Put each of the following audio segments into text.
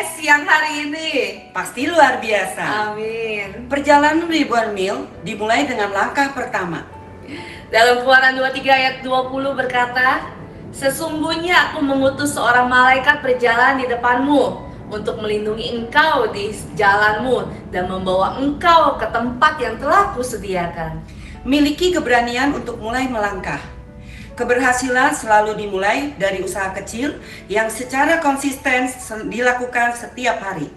guys siang hari ini? Pasti luar biasa. Amin. Perjalanan ribuan mil dimulai dengan langkah pertama. Dalam Keluaran 23 ayat 20 berkata, sesungguhnya aku mengutus seorang malaikat berjalan di depanmu untuk melindungi engkau di jalanmu dan membawa engkau ke tempat yang telah kusediakan. Miliki keberanian untuk mulai melangkah. Keberhasilan selalu dimulai dari usaha kecil yang secara konsisten dilakukan setiap hari.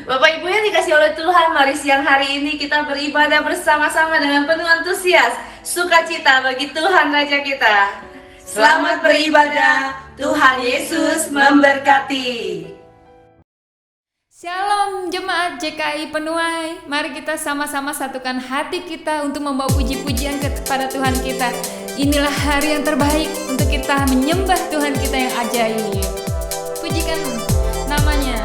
Bapak Ibu yang dikasih oleh Tuhan, mari siang hari ini kita beribadah bersama-sama dengan penuh antusias, sukacita bagi Tuhan Raja kita. Selamat beribadah, Tuhan Yesus memberkati. Shalom jemaat JKI Penuai. Mari kita sama-sama satukan hati kita untuk membawa puji-pujian kepada Tuhan kita. Inilah hari yang terbaik untuk kita menyembah Tuhan kita yang ajaib. Pujikan namanya.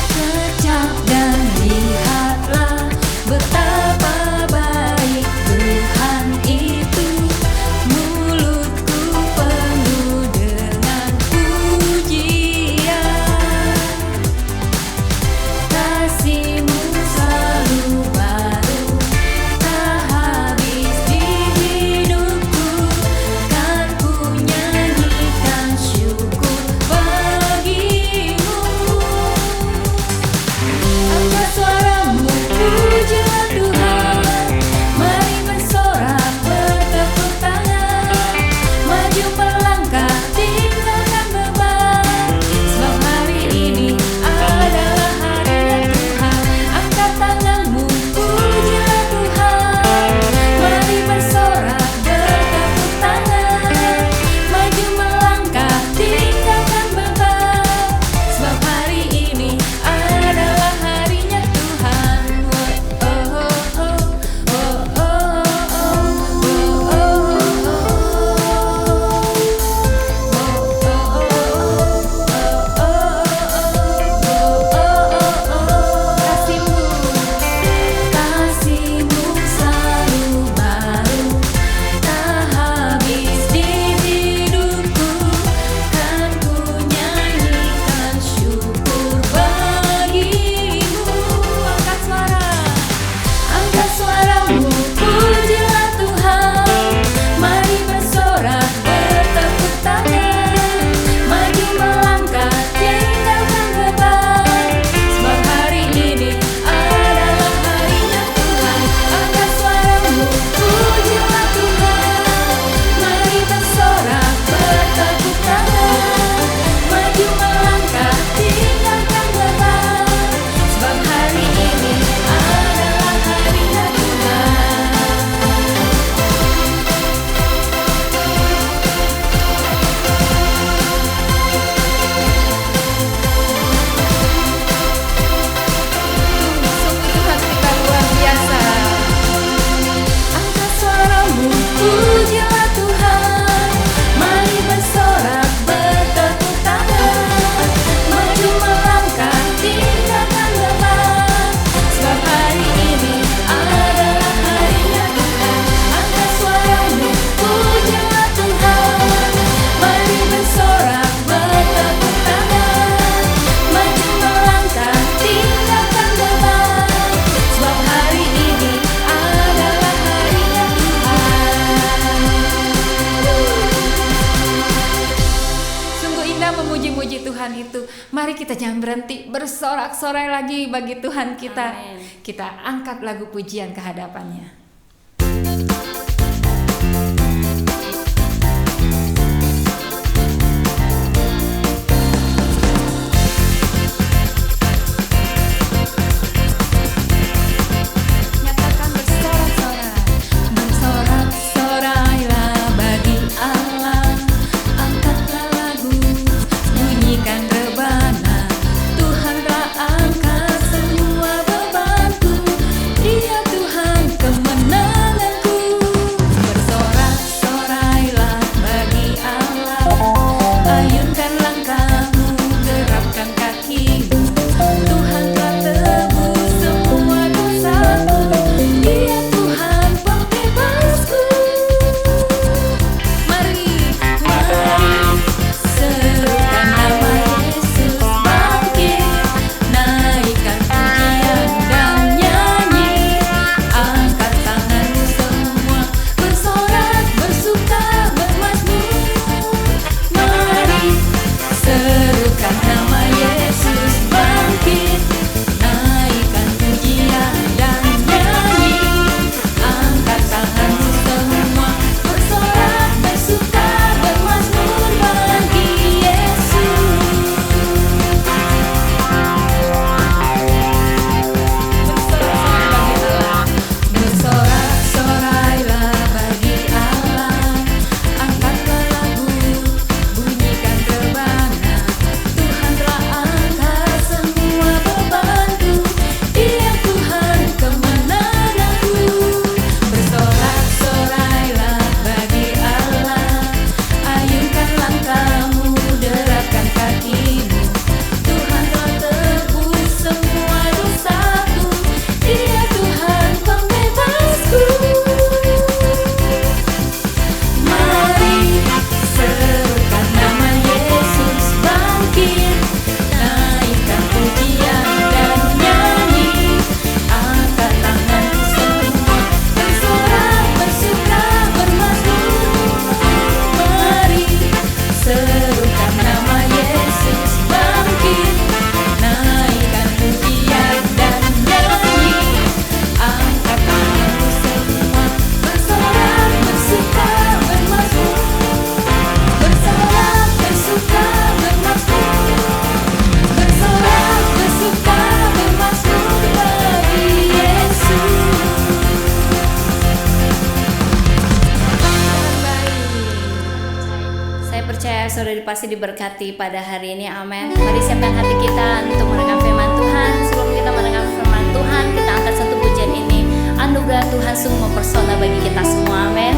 Kecap dan lihatlah betapa baik Tuhan itu. Mulutku penuh dengan pujian. Kasih-Mu selalu baru, tak habis di hidupku. Kan ku nyanyikan syukur bagi-Mu. Angkat suaramu, pujilah Tuhan. Mari bersorak, bertepuk tangan. Maju melangkah, tinggalkan beban. Sebab hari ini adalah hari Tuhan. Angkat tanganmu, pujilah Tuhan. Mari bersorak, bertepuk tangan. Maju melangkah, tinggalkan beban. Sebab hari ini adalah harinya Tuhan. Oh, oh, oh, oh, oh, Kasih-Mu selalu baru, tak habis di hidupku. Kan ku nyanyikan syukur bagi-Mu. Angkat suaramu, pujilah Tuhan. Mari bersorak, bertepuk tangan. Maju melangkah, tinggalkan beban. Sebab hari ini adalah harinya Tuhan. Angkat suaramu, pujilah Tuhan. Mari bersorak, bertepuk tangan. Maju melangkah, tinggalkan beban. Sebab hari ini adalah harinya Tuhan. Sungguh Tuhan kita luar biasa. Angkat suaramu, pujilah Tuhan. Mari bersorak, bertepuk tangan. Maju melangkah, tinggalkan beban. Sebab hari ini adalah harinya Tuhan. Angkat suaramu, pujilah Tuhan. Mari bersorak, bertepuk tangan. Maju melangkah, tinggalkan beban. Sebab hari ini adalah harinya Tuhan. Sungguh indah memuji-muji Tuhan itu. Mari kita jangan berhenti bersorak-sorai lagi bagi Tuhan kita. Kita angkat lagu pujian ke hadapannya. Nyatakan bersorak-sorai. Bersorak-sorailah bagi Allah. Angkatlah lagu, bunyikan rebana. Tuhan telah angkat semua bebanku. Dia Tuhan kemenangan. saudari pasti diberkati pada hari ini, amin. Mari siapkan hati kita untuk mendengar firman Tuhan. Sebelum kita mendengar firman Tuhan, kita angkat satu pujian ini. Anugerah Tuhan sungguh mempesona bagi kita semua, amin.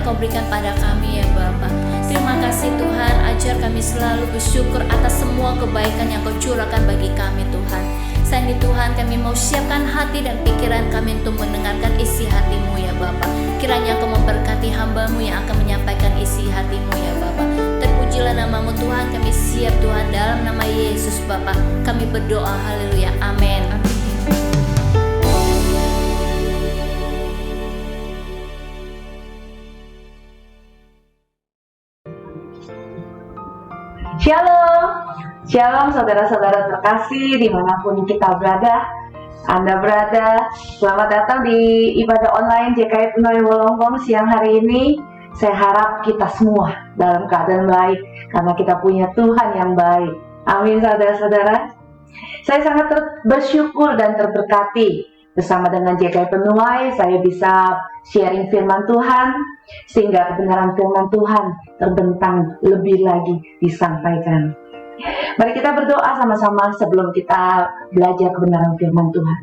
Kau berikan pada kami ya Bapa. Terima kasih Tuhan, ajar kami selalu bersyukur atas semua kebaikan yang Kau curahkan bagi kami Tuhan. Selain itu Tuhan, kami mau siapkan hati dan pikiran kami untuk mendengarkan isi hati-Mu ya Bapa. Kiranya Kau memberkati hamba-Mu yang akan menyampaikan isi hati-Mu ya Bapa. Terpujilah nama-Mu Tuhan, kami siap Tuhan, dalam nama Yesus Bapa. Kami berdoa, haleluya, amin. Shalom saudara-saudara terkasih dimanapun kita berada. Anda berada, selamat datang di ibadah online JKI Penuai Wolongbong siang hari ini. Saya harap kita semua dalam keadaan baik karena kita punya Tuhan yang baik. Amin saudara-saudara. Saya sangat bersyukur dan terberkati bersama dengan JKI Penuai. Saya bisa sharing firman Tuhan sehingga kebenaran firman Tuhan terbentang lebih lagi disampaikan. Mari kita berdoa sama-sama sebelum kita belajar kebenaran firman Tuhan.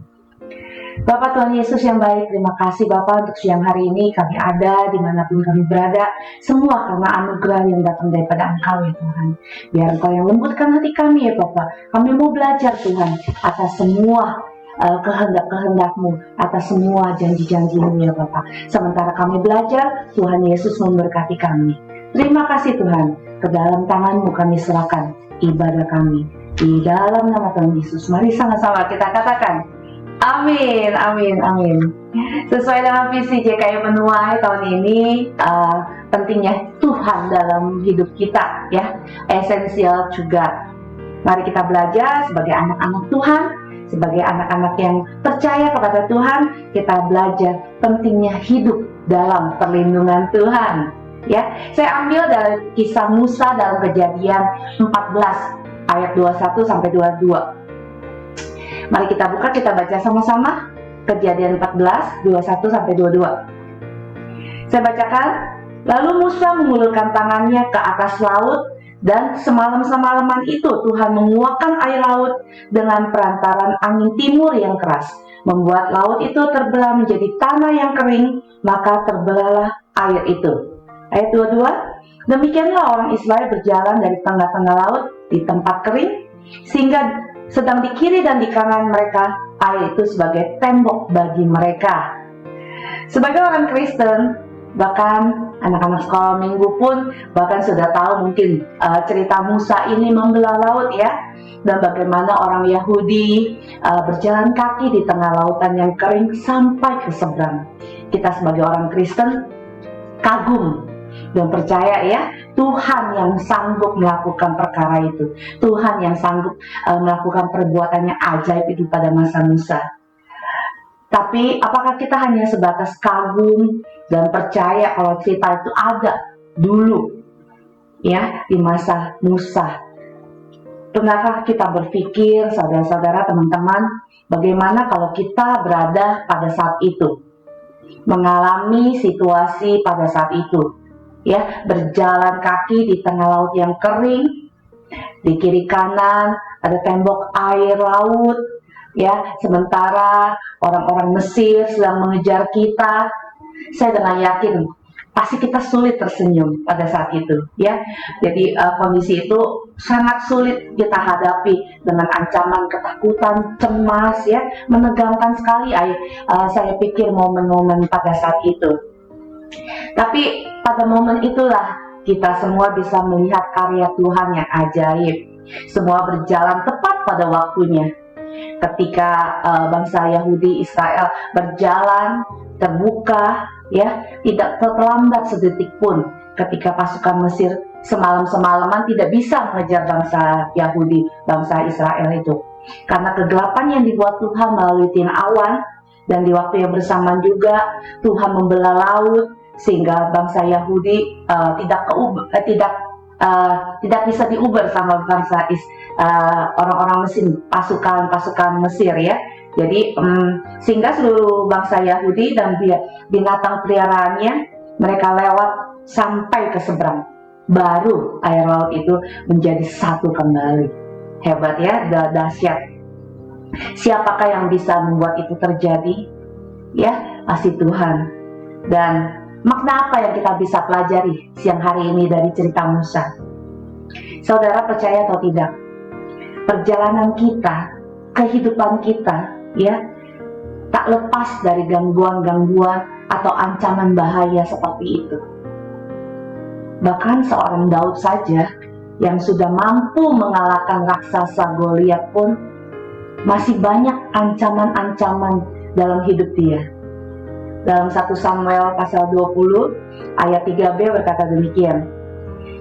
Bapak Tuhan Yesus yang baik, terima kasih Bapak untuk siang hari ini kami ada dimanapun kami berada, semua karena anugerah yang datang daripada Engkau ya Tuhan. Biar Engkau yang lembutkan hati kami ya Bapak. Kami mau belajar Tuhan atas semua kehendak-kehendak-Mu, atas semua janji-janji-Mu ya Bapak. Sementara kami belajar, Tuhan Yesus memberkati kami. Terima kasih Tuhan, ke dalam tangan-Mu kami serahkan ibadah kami. Di dalam nama Tuhan Yesus, mari sama-sama kita katakan, amin, amin, amin. Sesuai dengan visi JKI Penuai tahun ini, pentingnya Tuhan dalam hidup kita ya, esensial juga. Mari kita belajar sebagai anak-anak Tuhan, sebagai anak-anak yang percaya kepada Tuhan, kita belajar pentingnya hidup dalam perlindungan Tuhan. Ya, saya ambil dari kisah Musa dalam Kejadian 14 ayat 21 sampai 22. Mari kita buka, kita baca sama-sama. Kejadian 14, 21 sampai 22. Saya bacakan. Lalu Musa mengulurkan tangannya ke atas laut, dan semalam-semalaman itu Tuhan menguakkan air laut dengan perantaran angin timur yang keras, membuat laut itu terbelah menjadi tanah yang kering, maka terbelahlah air itu. Ayat 22. Demikianlah orang Israel berjalan dari tengah-tengah laut di tempat kering, sehingga sedang di kiri dan di kanan mereka air itu sebagai tembok bagi mereka. Sebagai orang Kristen, bahkan anak-anak sekolah minggu pun bahkan sudah tahu mungkin cerita Musa ini membelah laut ya, dan bagaimana orang Yahudi berjalan kaki di tengah lautan yang kering sampai ke seberang. Kita sebagai orang Kristen kagum dan percaya ya, Tuhan yang sanggup melakukan perkara itu, Tuhan yang sanggup melakukan perbuatannya ajaib itu pada masa Musa. Tapi apakah kita hanya sebatas kagum dan percaya kalau cerita itu ada dulu ya di masa Musa? Pernahkah kita berpikir, saudara-saudara, teman-teman, bagaimana kalau kita berada pada saat itu, mengalami situasi pada saat itu? Ya, berjalan kaki di tengah laut yang kering, di kiri kanan ada tembok air laut, ya. Sementara orang-orang Mesir sedang mengejar kita. Saya dengan yakin pasti kita sulit tersenyum pada saat itu, ya. Jadi kondisi itu sangat sulit kita hadapi dengan ancaman, ketakutan, cemas, ya, menegangkan sekali. Saya pikir momen-momen pada saat itu. Tapi pada momen itulah kita semua bisa melihat karya Tuhan yang ajaib. Semua berjalan tepat pada waktunya. Ketika bangsa Yahudi Israel berjalan terbuka, ya, tidak terlambat sedetik pun. Ketika pasukan Mesir semalam-semalaman tidak bisa mengejar bangsa Yahudi, bangsa Israel itu, karena kegelapan yang dibuat Tuhan melalui tin awan. Dan di waktu yang bersamaan juga Tuhan membelah laut sehingga bangsa Yahudi tidak bisa diuber sama bangsa orang-orang Mesir, pasukan Mesir ya. Jadi sehingga seluruh bangsa Yahudi dan binatang peliharaannya mereka lewat sampai ke seberang. Baru air laut itu menjadi satu kembali. Hebat ya, dahsyat. Siapakah yang bisa membuat itu terjadi? Ya, pasti Tuhan. Dan makna apa yang kita bisa pelajari siang hari ini dari cerita Musa? Saudara percaya atau tidak? Perjalanan kita, kehidupan kita, ya, tak lepas dari gangguan-gangguan atau ancaman bahaya seperti itu. Bahkan seorang Daud saja yang sudah mampu mengalahkan raksasa Goliat pun masih banyak ancaman-ancaman dalam hidup dia. Dalam 1 Samuel pasal 20 ayat 3b berkata demikian.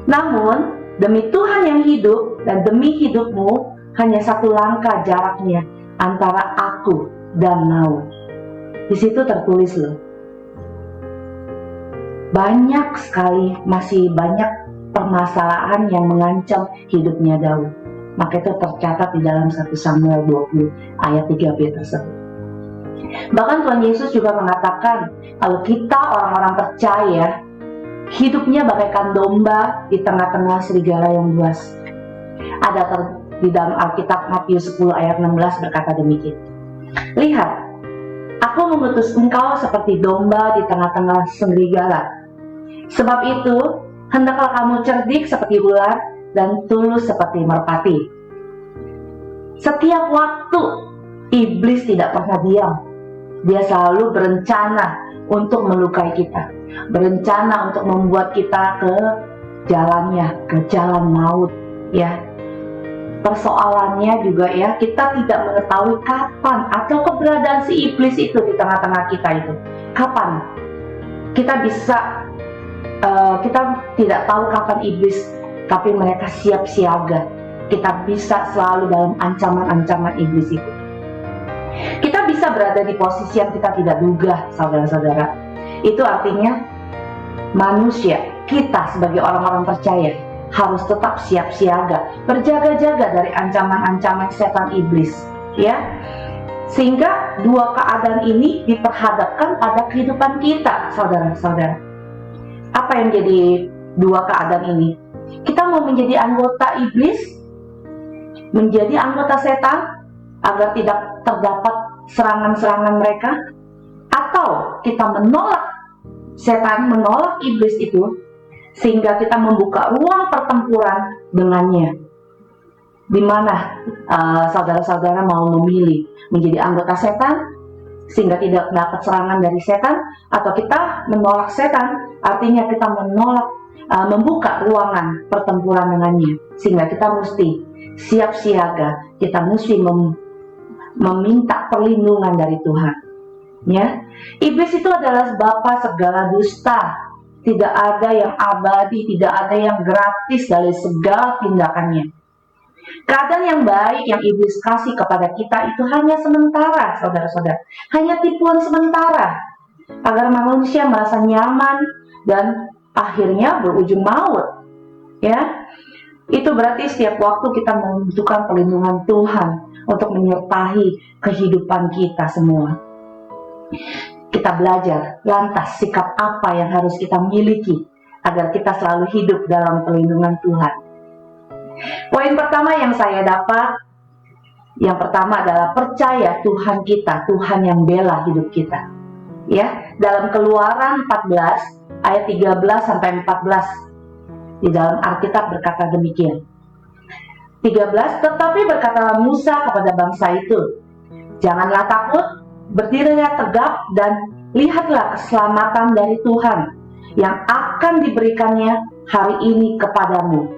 Namun demi Tuhan yang hidup dan demi hidupmu hanya satu langkah jaraknya antara aku dan Maut. Di situ tertulis loh. Banyak sekali, masih banyak permasalahan yang mengancam hidupnya Daud. Maka itu tercatat di dalam 1 Samuel 20 ayat 3b tersebut. Bahkan Tuhan Yesus juga mengatakan kalau kita orang-orang percaya, hidupnya bagaikan domba di tengah-tengah serigala yang buas. Ada di dalam Alkitab Matius 10 ayat 16 berkata demikian. Lihat, Aku mengutus engkau seperti domba di tengah-tengah serigala. Sebab itu, hendaklah kamu cerdik seperti ular dan tulus seperti merpati. Setiap waktu, iblis tidak pernah diam. Dia selalu berencana untuk melukai kita, berencana untuk membuat kita ke jalannya, ke jalan maut, ya. Persoalannya juga ya, kita tidak mengetahui kapan atau keberadaan si iblis itu di tengah-tengah kita itu. Kapan? Kita tidak tahu kapan iblis, tapi mereka siap siaga. Kita bisa selalu dalam ancaman-ancaman iblis itu. Kita bisa berada di posisi yang kita tidak duga, saudara-saudara. Itu artinya manusia, kita sebagai orang-orang percaya harus tetap siap siaga, berjaga-jaga dari ancaman-ancaman setan iblis, ya. Sehingga dua keadaan ini diperhadapkan pada kehidupan kita, saudara-saudara. Apa yang jadi dua keadaan ini? Kita mau menjadi anggota iblis, menjadi anggota setan agar tidak terdapat serangan-serangan mereka, atau kita menolak setan, menolak iblis itu, sehingga kita membuka ruang pertempuran dengannya. Di mana saudara-saudara mau memilih menjadi anggota setan sehingga tidak dapat serangan dari setan, atau kita menolak setan, artinya kita menolak membuka ruangan pertempuran dengannya, sehingga kita mesti siap siaga, kita mesti meminta perlindungan dari Tuhan, ya. Iblis itu adalah bapa segala dusta. Tidak ada yang abadi, tidak ada yang gratis dari segala tindakannya. Keadaan yang baik yang iblis kasih kepada kita itu hanya sementara, saudara-saudara. Hanya tipuan sementara, agar manusia merasa nyaman dan akhirnya berujung maut. Ya, itu berarti setiap waktu kita membutuhkan perlindungan Tuhan untuk menyertai kehidupan kita semua. Kita belajar lantas sikap apa yang harus kita miliki agar kita selalu hidup dalam perlindungan Tuhan. Poin pertama yang saya dapat, yang pertama adalah percaya Tuhan kita, Tuhan yang bela hidup kita. Ya, dalam Keluaran 14 ayat 13 sampai 14 di dalam Alkitab berkata demikian. 13, tetapi berkatalah Musa kepada bangsa itu, janganlah takut, berdirilah tegap dan lihatlah keselamatan dari Tuhan yang akan diberikannya hari ini kepadamu.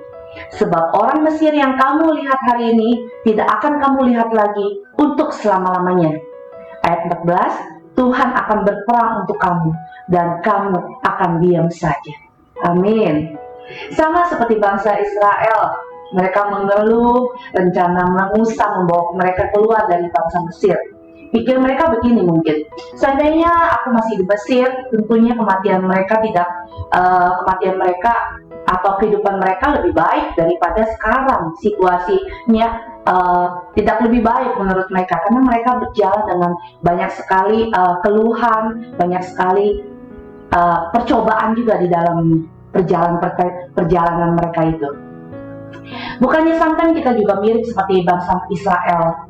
Sebab orang Mesir yang kamu lihat hari ini tidak akan kamu lihat lagi untuk selama-lamanya. Ayat 14, Tuhan akan berperang untuk kamu dan kamu akan diam saja. Amin. Sama seperti bangsa Israel, mereka mengeluh rencana Musa membawa mereka keluar dari bangsa Mesir. Pikir mereka begini mungkin, seandainya aku masih di Mesir, tentunya kematian mereka atau kehidupan mereka lebih baik daripada sekarang. Situasinya tidak lebih baik menurut mereka, karena mereka berjalan dengan banyak sekali keluhan, banyak sekali percobaan juga di dalam perjalanan mereka itu. Bukannya sangkan kita juga mirip seperti bangsa Israel,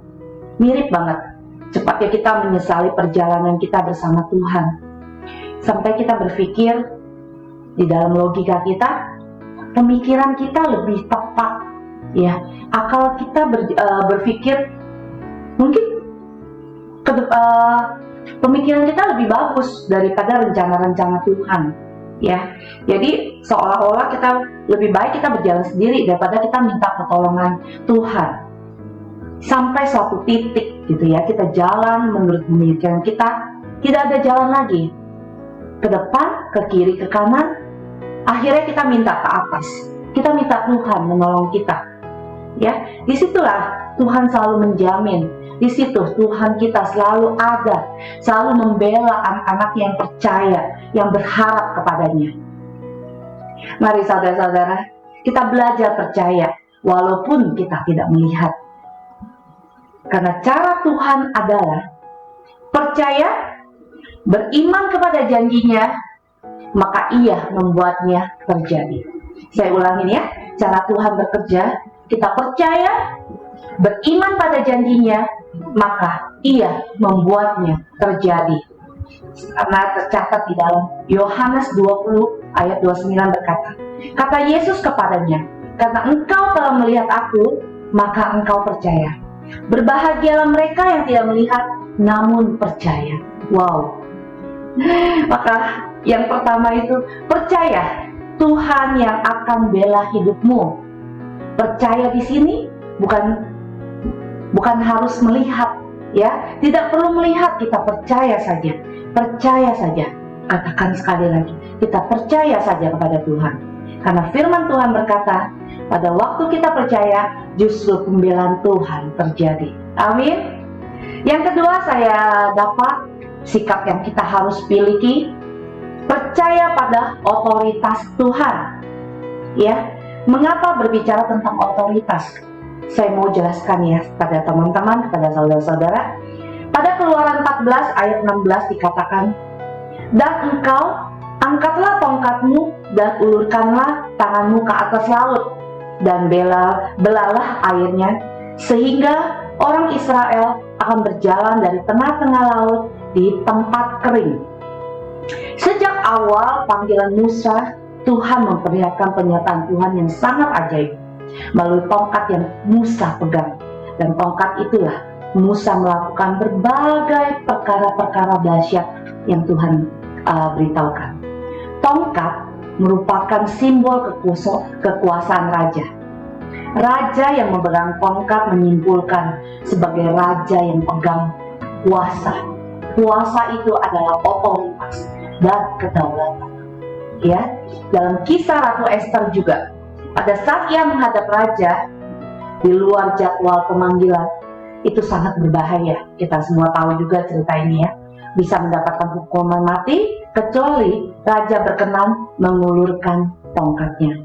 mirip banget. Cepatnya kita menyesali perjalanan kita bersama Tuhan, sampai kita berpikir di dalam logika kita, pemikiran kita lebih tepat, ya. Akal kita berpikir mungkin pemikiran kita lebih bagus daripada rencana-rencana Tuhan, ya. Jadi seolah-olah kita lebih baik kita berjalan sendiri daripada kita minta pertolongan Tuhan. Sampai suatu titik gitu ya, kita jalan menurut pemikiran kita, tidak ada jalan lagi ke depan, ke kiri, ke kanan. Akhirnya kita minta ke atas, kita minta Tuhan menolong kita, ya. Disitulah Tuhan selalu menjamin, di situ Tuhan kita selalu ada, selalu membela anak-anak yang percaya, yang berharap kepadanya. Mari saudara-saudara, kita belajar percaya walaupun kita tidak melihat. Karena cara Tuhan adalah percaya, beriman kepada janjinya, maka ia membuatnya terjadi. Saya ulangin ya, cara Tuhan bekerja, kita percaya, beriman pada janjinya, maka ia membuatnya terjadi. Karena tercatat di dalam Yohanes 20 ayat 29 berkata, kata Yesus kepadanya, karena engkau telah melihat aku, maka engkau percaya. Berbahagialah mereka yang tidak melihat namun percaya. Wow. Maka yang pertama itu percaya Tuhan yang akan bela hidupmu. Percaya di sini bukan harus melihat, ya. Tidak perlu melihat, kita percaya saja. Percaya saja. Katakan sekali lagi, kita percaya saja kepada Tuhan. Karena firman Tuhan berkata, pada waktu kita percaya, justru pembelaan Tuhan terjadi. Amin. Yang kedua, saya dapat sikap yang kita harus miliki, percaya pada otoritas Tuhan. Ya, mengapa berbicara tentang otoritas? Saya mau jelaskan ya pada teman-teman, kepada saudara-saudara. Pada Keluaran 14 ayat 16 dikatakan, dan engkau angkatlah tongkatmu dan ulurkanlah tanganmu ke atas laut, dan belalah airnya, sehingga orang Israel akan berjalan dari tengah-tengah laut di tempat kering. Sejak awal panggilan Musa, Tuhan memperlihatkan pernyataan Tuhan yang sangat ajaib melalui tongkat yang Musa pegang. Dan tongkat itulah Musa melakukan berbagai perkara-perkara dahsyat yang Tuhan beritahukan. Tongkat merupakan simbol kekuasaan raja. Raja yang memegang tongkat menyimpulkan sebagai raja yang pegang kuasa. Kuasa itu adalah otoritas dan kedaulatan. Ya, dalam kisah Ratu Esther juga, pada saat ia menghadap raja di luar jadwal pemanggilan, itu sangat berbahaya. Kita semua tahu juga cerita ini ya. Bisa mendapatkan hukuman mati kecuali raja berkenan mengulurkan tongkatnya.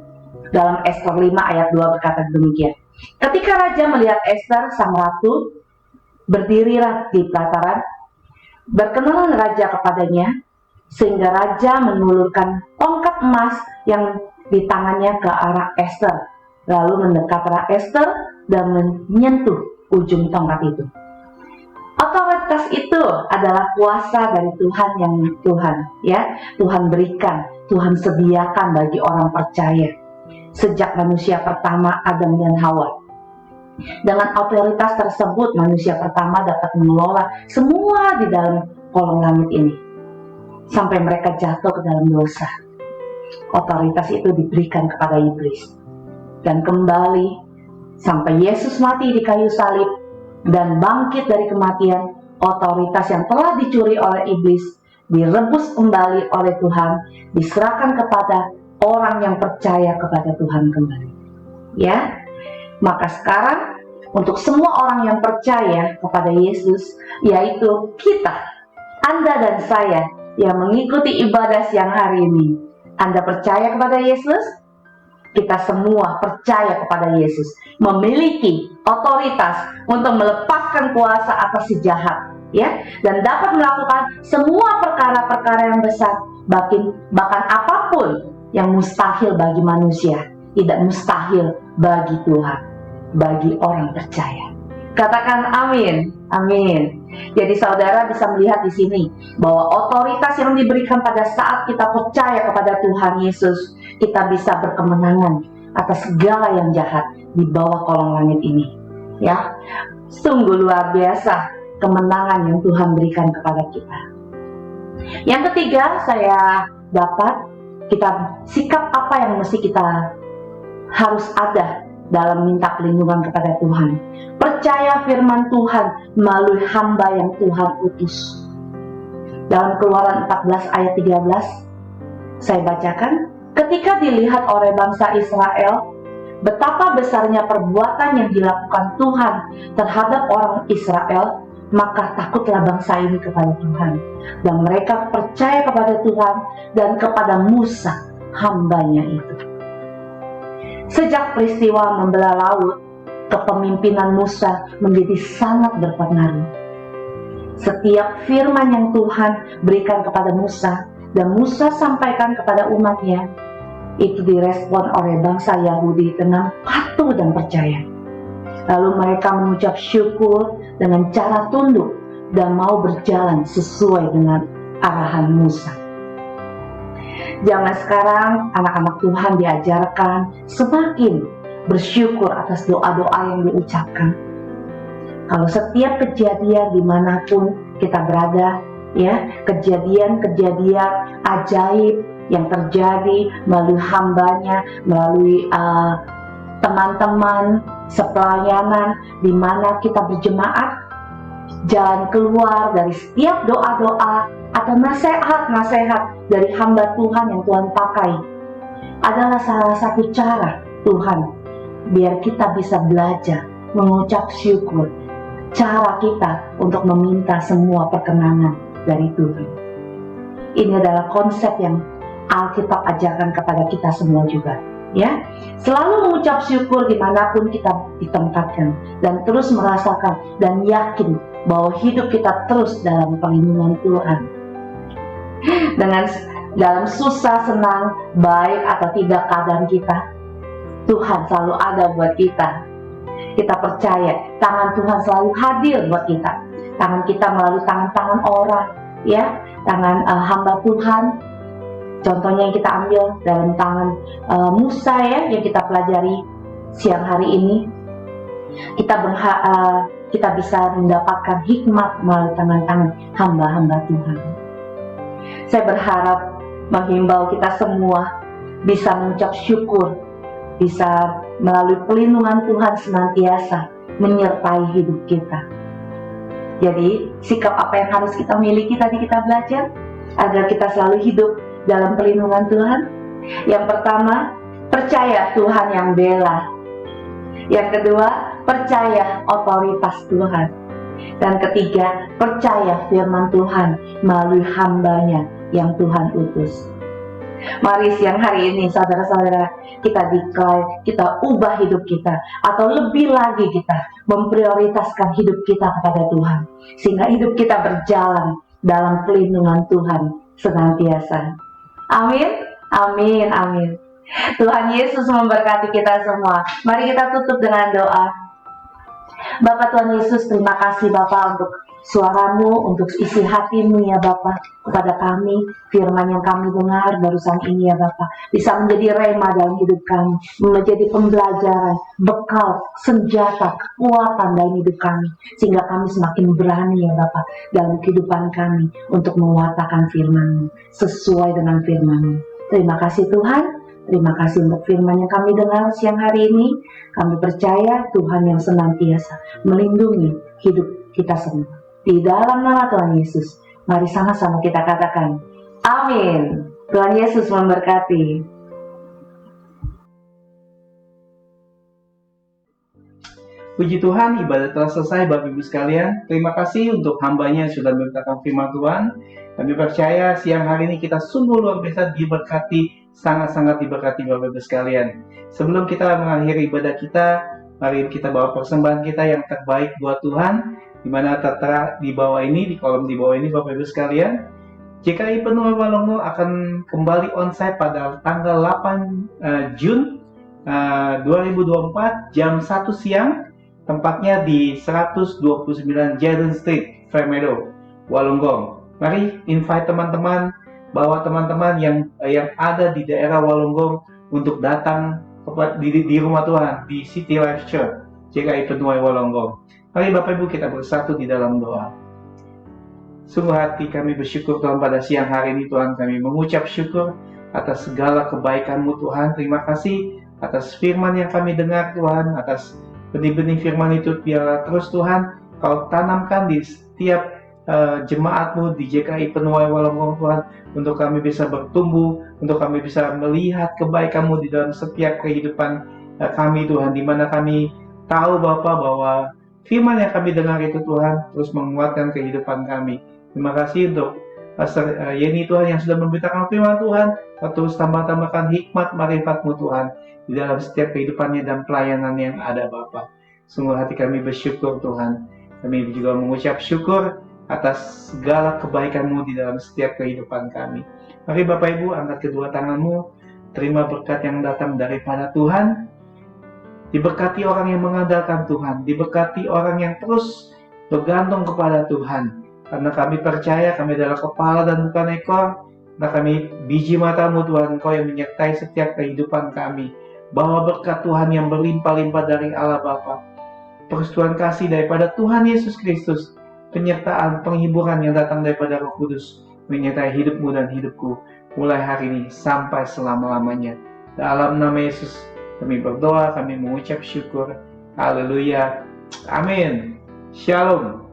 Dalam Esther 5 ayat 2 berkata demikian. Ketika raja melihat Esther sang ratu berdiri di pelataran, berkenalan raja kepadanya, sehingga raja mengulurkan tongkat emas yang di tangannya ke arah Esther, lalu mendekat arah Esther dan menyentuh ujung tongkat itu. Otoritas itu adalah kuasa dari Tuhan yang Tuhan berikan, Tuhan sediakan bagi orang percaya sejak manusia pertama Adam dan Hawa. Dengan otoritas tersebut, manusia pertama dapat mengelola semua di dalam kolong langit ini sampai mereka jatuh ke dalam dosa. Otoritas itu diberikan kepada iblis dan kembali sampai Yesus mati di kayu salib dan bangkit dari kematian. Otoritas yang telah dicuri oleh iblis direbus kembali oleh Tuhan, diserahkan kepada orang yang percaya kepada Tuhan kembali. Ya, maka sekarang untuk semua orang yang percaya kepada Yesus, yaitu kita, Anda dan saya yang mengikuti ibadah siang hari ini, Anda percaya kepada Yesus? Kita semua percaya kepada Yesus, memiliki otoritas untuk melepaskan kuasa atas si jahat, ya, dan dapat melakukan semua perkara-perkara yang besar, bahkan apapun yang mustahil bagi manusia, tidak mustahil bagi Tuhan, bagi orang percaya. Katakan amin, amin. Jadi saudara bisa melihat di sini bahwa otoritas yang diberikan pada saat kita percaya kepada Tuhan Yesus, kita bisa berkemenangan atas segala yang jahat di bawah kolong langit ini. Ya, sungguh luar biasa kemenangan yang Tuhan berikan kepada kita. Yang ketiga, saya dapat sikap apa yang mesti kita harus ada dalam minta perlindungan kepada Tuhan. Percaya firman Tuhan melalui hamba yang Tuhan utus. Dalam Keluaran 14 ayat 13 saya bacakan, ketika dilihat oleh bangsa Israel betapa besarnya perbuatan yang dilakukan Tuhan terhadap orang Israel, maka takutlah bangsa ini kepada Tuhan, dan mereka percaya kepada Tuhan dan kepada Musa hambanya itu. Sejak peristiwa membelah laut, kepemimpinan Musa menjadi sangat berpengaruh. Setiap firman yang Tuhan berikan kepada Musa dan Musa sampaikan kepada umatnya, itu direspon oleh bangsa Yahudi dengan patuh dan percaya. Lalu mereka mengucap syukur dengan cara tunduk dan mau berjalan sesuai dengan arahan Musa. Zaman sekarang anak-anak Tuhan diajarkan semakin bersyukur atas doa-doa yang diucapkan. Kalau setiap kejadian dimanapun kita berada, ya, kejadian-kejadian ajaib yang terjadi melalui hambanya, melalui teman-teman sepelayanan di mana kita berjemaat, jalan keluar dari setiap doa-doa atau nasihat-nasihat dari hamba Tuhan yang Tuhan pakai adalah salah satu cara Tuhan biar kita bisa belajar mengucap syukur, cara kita untuk meminta semua perkenanan dari Tuhan. Ini adalah konsep yang Alkitab ajarkan kepada kita semua juga, ya. Selalu mengucap syukur dimanapun kita ditempatkan dan terus merasakan dan yakin bahwa hidup kita terus dalam perlindungan Tuhan. Dengan dalam susah, senang, baik atau tidak keadaan kita, Tuhan selalu ada buat kita. Kita percaya tangan Tuhan selalu hadir buat kita. Tangan kita melalui tangan-tangan orang, ya, tangan hamba Tuhan. Contohnya yang kita ambil dalam tangan Musa, ya, yang kita pelajari siang hari ini. Kita bisa mendapatkan hikmat melalui tangan-tangan hamba-hamba Tuhan. Saya berharap menghimbau kita semua bisa mengucap syukur, bisa melalui pelindungan Tuhan senantiasa menyertai hidup kita. Jadi sikap apa yang harus kita miliki tadi kita belajar agar kita selalu hidup dalam perlindungan Tuhan? Yang pertama, percaya Tuhan yang bela. Yang kedua, percaya otoritas Tuhan. Dan ketiga, percaya firman Tuhan melalui hambanya yang Tuhan utus. Mari siang hari ini saudara-saudara kita declare, kita ubah hidup kita, atau lebih lagi kita memprioritaskan hidup kita kepada Tuhan, sehingga hidup kita berjalan dalam pelindungan Tuhan senantiasa. Amin, amin, amin. Tuhan Yesus memberkati kita semua. Mari kita tutup dengan doa. Bapak Tuhan Yesus, terima kasih Bapak untuk suaramu, untuk isi hatimu ya Bapak kepada kami. Firman yang kami dengar barusan ini ya Bapak bisa menjadi rema dalam hidup kami, menjadi pembelajaran, bekal, senjata, kekuatan dalam hidup kami, sehingga kami semakin berani ya Bapak dalam kehidupan kami untuk mewartakan firman-Mu sesuai dengan firman-Mu. Terima kasih Tuhan. Terima kasih untuk firman yang kami dengar siang hari ini. Kami percaya Tuhan yang senantiasa melindungi hidup kita semua. Di dalam nama Tuhan Yesus, mari sama-sama kita katakan, amin. Tuhan Yesus memberkati. Puji Tuhan, ibadah telah selesai Bapak Ibu sekalian. Terima kasih untuk hambanya yang sudah memberitakan firman Tuhan. Kami percaya siang hari ini kita sungguh luar biasa diberkati, sangat-sangat diberkati Bapak Ibu sekalian. Sebelum kita mengakhiri ibadah kita, mari kita bawa persembahan kita yang terbaik buat Tuhan, di mana tertera di bawah ini, di kolom di bawah ini Bapak Ibu sekalian. JKI Penuai Walongo akan kembali onsite pada tanggal 8 Jun 2024 jam 1 siang. Tempatnya di 129 Jadon Street, Fairmeadow, Wollongong. Mari invite teman-teman, bawa teman-teman yang ada di daerah Wollongong untuk datang di rumah Tuhan, di City Life Church, JKI Penuai Wollongong. Mari Bapak Ibu kita bersatu di dalam doa. Sungguh hati kami bersyukur Tuhan pada siang hari ini Tuhan, kami mengucap syukur atas segala kebaikan-Mu Tuhan. Terima kasih atas firman yang kami dengar Tuhan, atas benih-benih firman itu biarlah terus Tuhan Kau tanamkan di setiap jemaat-Mu di JKI Penuai Wollongong Tuhan, untuk kami bisa bertumbuh, untuk kami bisa melihat kebaikan-Mu di dalam setiap kehidupan kami Tuhan, di mana kami tahu Bapa bahwa firman yang kami dengar itu Tuhan terus menguatkan kehidupan kami. Terima kasih untuk Pastor Yeni Tuhan yang sudah memberitakan firman Tuhan, terus tambah-tambahkan hikmat marifat-Mu Tuhan di dalam setiap kehidupannya dan pelayanan yang ada Bapa. Sungguh hati kami bersyukur Tuhan. Kami juga mengucap syukur atas segala kebaikan-Mu di dalam setiap kehidupan kami. Mari Bapak Ibu angkat kedua tangan-Mu, terima berkat yang datang daripada Tuhan. Diberkati orang yang mengandalkan Tuhan, diberkati orang yang terus bergantung kepada Tuhan. Karena kami percaya kami adalah kepala dan bukan ekor. Karena kami biji matamu Tuhan, Engkau yang menyertai setiap kehidupan kami. Bawa berkat Tuhan yang berlimpah-limpah dari Allah Bapa. Persetujuan kasih daripada Tuhan Yesus Kristus, penyertaan, penghiburan yang datang daripada Roh Kudus, menyertai hidupmu dan hidupku, mulai hari ini sampai selama-lamanya. Dalam nama Yesus, kami berdoa, kami mengucap syukur. Haleluya. Amin. Shalom.